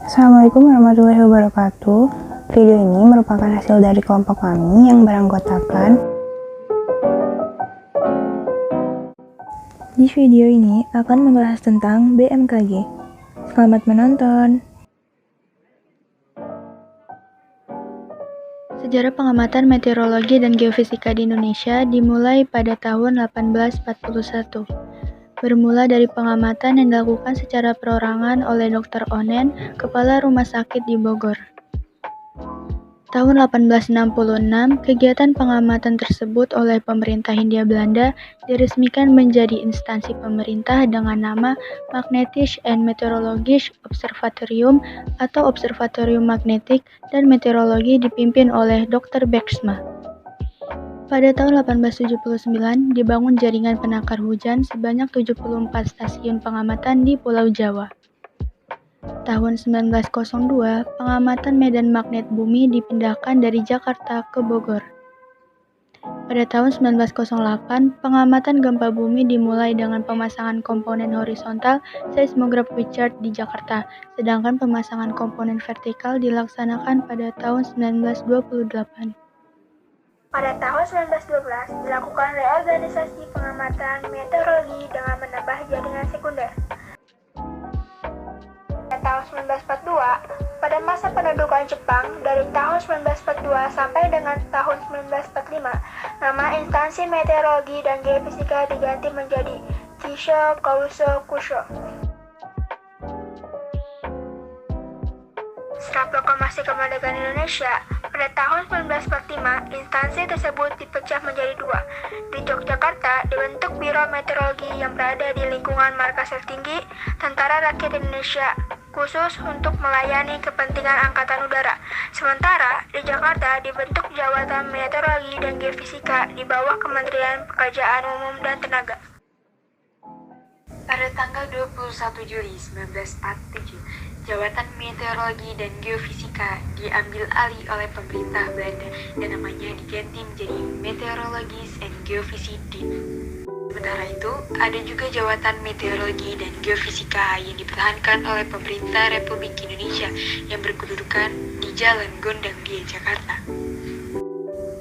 Assalamualaikum warahmatullahi wabarakatuh. Video ini merupakan hasil dari kelompok kami yang beranggotakan. Di video ini akan membahas tentang BMKG. Selamat menonton. Sejarah pengamatan meteorologi dan geofisika di Indonesia dimulai pada tahun 1841. Bermula dari pengamatan yang dilakukan secara perorangan oleh Dr. Onen, Kepala Rumah Sakit di Bogor. Tahun 1866, kegiatan pengamatan tersebut oleh pemerintah Hindia Belanda diresmikan menjadi instansi pemerintah dengan nama Magnetisch and Meteorologisch Observatorium atau Observatorium Magnetik dan Meteorologi dipimpin oleh Dr. Bergsma. Pada tahun 1879, dibangun jaringan penakar hujan sebanyak 74 stasiun pengamatan di Pulau Jawa. Tahun 1902, pengamatan medan magnet bumi dipindahkan dari Jakarta ke Bogor. Pada tahun 1908, pengamatan gempa bumi dimulai dengan pemasangan komponen horizontal seismograf Witchard di Jakarta, sedangkan pemasangan komponen vertikal dilaksanakan pada tahun 1928. Pada tahun 1912, dilakukan reorganisasi pengamatan meteorologi dengan menambah jaringan sekunder. Pada tahun 1942, pada masa pendudukan Jepang dari tahun 1942 sampai dengan tahun 1945, nama instansi meteorologi dan geofisika diganti menjadi Kisho Kouso Kusho. Setelah proklamasi kemerdekaan Indonesia, pada tahun 1945, instansi tersebut dipecah menjadi dua. Di Yogyakarta, dibentuk Biro Meteorologi yang berada di lingkungan Markas Tertinggi Tentara Rakyat Indonesia, khusus untuk melayani kepentingan Angkatan Udara. Sementara, di Jakarta dibentuk Jabatan Meteorologi dan Geofisika di bawah Kementerian Pekerjaan Umum dan Tenaga. Pada tanggal 21 Juli 1947, Jabatan Meteorologi dan Geofisika diambil alih oleh pemerintah Belanda dan namanya diganti menjadi Meteorologisch and Geofisika. Sementara itu, ada juga Jabatan Meteorologi dan Geofisika yang dipertahankan oleh pemerintah Republik Indonesia yang berkedudukan di Jalan Gondang Dia, Jakarta.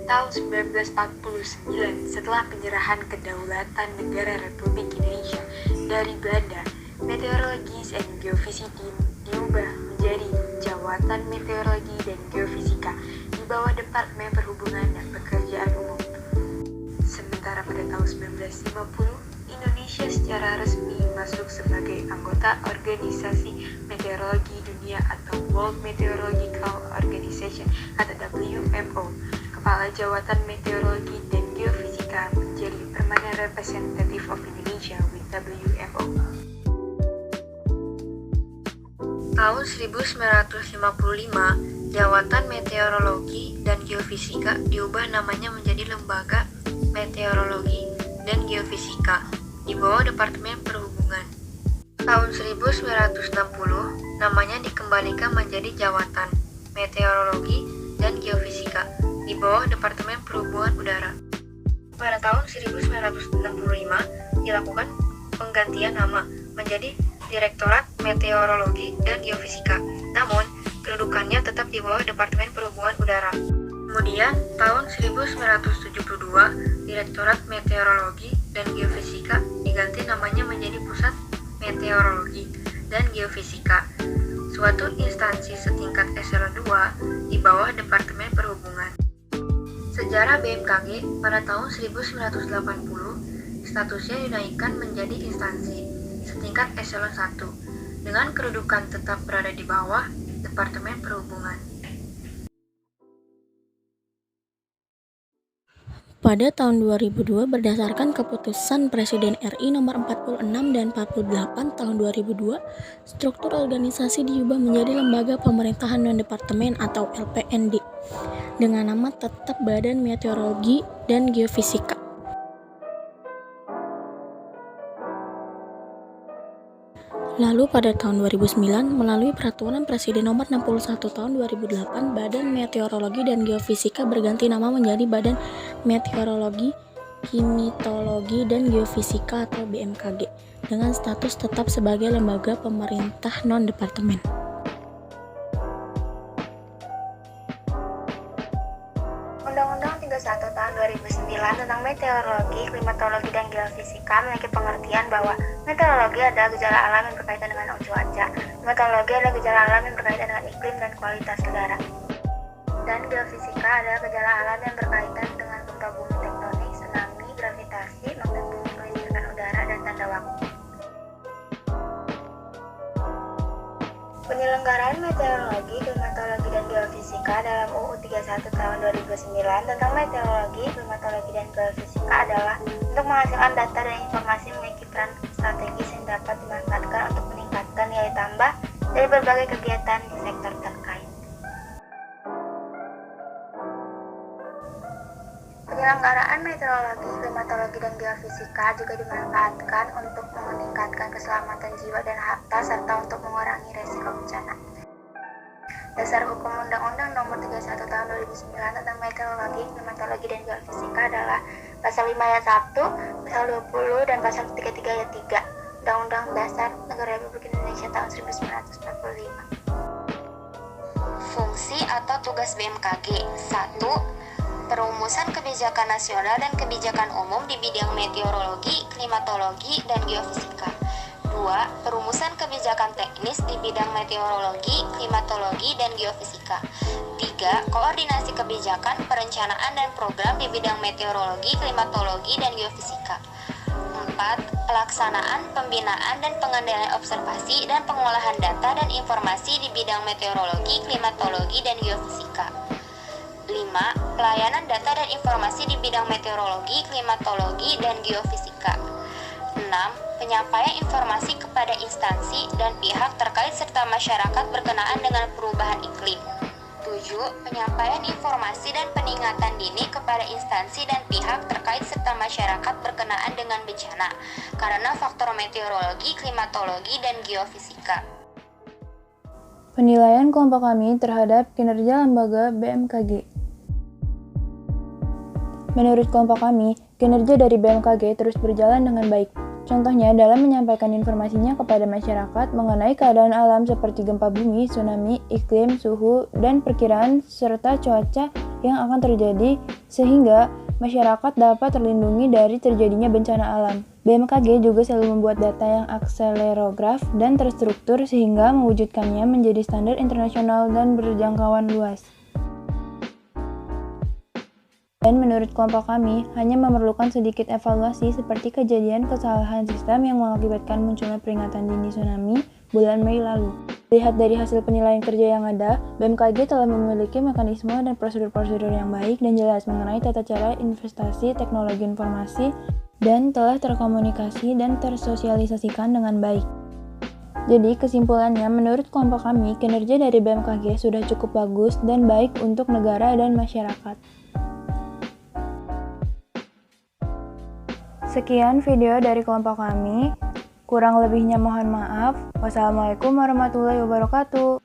Tahun 1949, setelah penyerahan kedaulatan negara Republik Indonesia dari Belanda, Meteorologisch and Geofisika diubah menjadi Jabatan Meteorologi dan Geofisika di bawah Departemen Perhubungan dan Pekerjaan Umum. Sementara pada tahun 1950, Indonesia secara resmi masuk sebagai anggota Organisasi Meteorologi Dunia atau World Meteorological Organization atau WMO. Kepala Jabatan Meteorologi dan Geofisika menjadi Permanent Representative of Indonesia with WMO. Tahun 1955, Jabatan Meteorologi dan Geofisika diubah namanya menjadi Lembaga Meteorologi dan Geofisika di bawah Departemen Perhubungan. Tahun 1960, namanya dikembalikan menjadi Jabatan Meteorologi dan Geofisika di bawah Departemen Perhubungan Udara. Pada tahun 1965, dilakukan penggantian nama menjadi Direktorat Meteorologi dan Geofisika, namun kedudukannya tetap di bawah Departemen Perhubungan Udara. Kemudian, tahun 1972, Direktorat Meteorologi dan Geofisika diganti namanya menjadi Pusat Meteorologi dan Geofisika, suatu instansi setingkat eselon 2 di bawah Departemen Perhubungan. Sejarah BMKG pada tahun 1980, statusnya dinaikkan menjadi instansi setingkat eselon 1 dengan kedudukan tetap berada di bawah Departemen Perhubungan. Pada tahun 2002, berdasarkan keputusan Presiden RI nomor 46 dan 48 tahun 2002, struktur organisasi diubah menjadi Lembaga Pemerintahan Non-Departemen atau LPND dengan nama tetap Badan Meteorologi dan Geofisika. Lalu pada tahun 2009, melalui Peraturan Presiden Nomor 61 Tahun 2008, Badan Meteorologi dan Geofisika berganti nama menjadi Badan Meteorologi, Klimatologi dan Geofisika atau BMKG dengan status tetap sebagai lembaga pemerintah non-departemen. meteorologi, klimatologi, dan geofisika memiliki pengertian bahwa meteorologi adalah gejala alam yang berkaitan dengan cuaca, klimatologi adalah gejala alam yang berkaitan dengan iklim dan kualitas udara, dan geofisika adalah gejala alam yang berkaitan dengan gempa bumi tektonik, tsunami, gravitasi, magnet bumi, kelistrikan udara, dan tanda waktu. Penyelenggaraan meteorologi, klimatologi, dan geofisika dalam UU 31 tahun 2009 tentang meteorologi, klimatologi, dan geofisika adalah untuk menghasilkan data dan informasi memiliki peran strategis yang dapat dimanfaatkan untuk meningkatkan nilai tambah dari berbagai kegiatan di sektor terkait. Penyelenggaraan meteorologi, klimatologi, dan geofisika juga dimanfaatkan untuk meningkatkan keselamatan jiwa dan harta serta untuk mengurangi resiko bencana. Dasar Hukum Undang-Undang Nomor 31 Tahun 2009 tentang Meteorologi, Klimatologi, dan Geofisika adalah Pasal 5 ayat 1, Pasal 20, dan Pasal 33 ayat 3 Undang-Undang Dasar Negara Republik Indonesia tahun 1945. Fungsi atau tugas BMKG 1. Perumusan kebijakan nasional dan kebijakan umum di bidang meteorologi, klimatologi, dan geofisika. 2. Perumusan kebijakan teknis di bidang meteorologi, klimatologi, dan geofisika. 3. Koordinasi kebijakan, perencanaan, dan program di bidang meteorologi, klimatologi, dan geofisika. 4. Pelaksanaan, pembinaan, dan pengendalian observasi dan pengolahan data dan informasi di bidang meteorologi, klimatologi, dan geofisika. 5. Pelayanan data dan informasi di bidang meteorologi, klimatologi, dan geofisika. 6. Penyampaian informasi kepada instansi dan pihak terkait serta masyarakat berkenaan dengan perubahan iklim. 7. Penyampaian informasi dan peringatan dini kepada instansi dan pihak terkait serta masyarakat berkenaan dengan bencana karena faktor meteorologi, klimatologi, dan geofisika. Penilaian kelompok kami terhadap kinerja lembaga BMKG. Menurut kelompok kami, kinerja dari BMKG terus berjalan dengan baik. Contohnya dalam menyampaikan informasinya kepada masyarakat mengenai keadaan alam seperti gempa bumi, tsunami, iklim, suhu, dan perkiraan serta cuaca yang akan terjadi sehingga masyarakat dapat terlindungi dari terjadinya bencana alam. BMKG juga selalu membuat data yang akselerograf dan terstruktur sehingga mewujudkannya menjadi standar internasional dan berjangkauan luas. Dan menurut kelompok kami, hanya memerlukan sedikit evaluasi seperti kejadian kesalahan sistem yang mengakibatkan munculnya peringatan dini tsunami bulan Mei lalu. Lihat dari hasil penilaian kerja yang ada, BMKG telah memiliki mekanisme dan prosedur-prosedur yang baik dan jelas mengenai tata cara investasi teknologi informasi dan telah terkomunikasi dan tersosialisasikan dengan baik. Jadi kesimpulannya, menurut kelompok kami, kinerja dari BMKG sudah cukup bagus dan baik untuk negara dan masyarakat. Sekian video dari kelompok kami. Kurang lebihnya mohon maaf. Wassalamualaikum warahmatullahi wabarakatuh.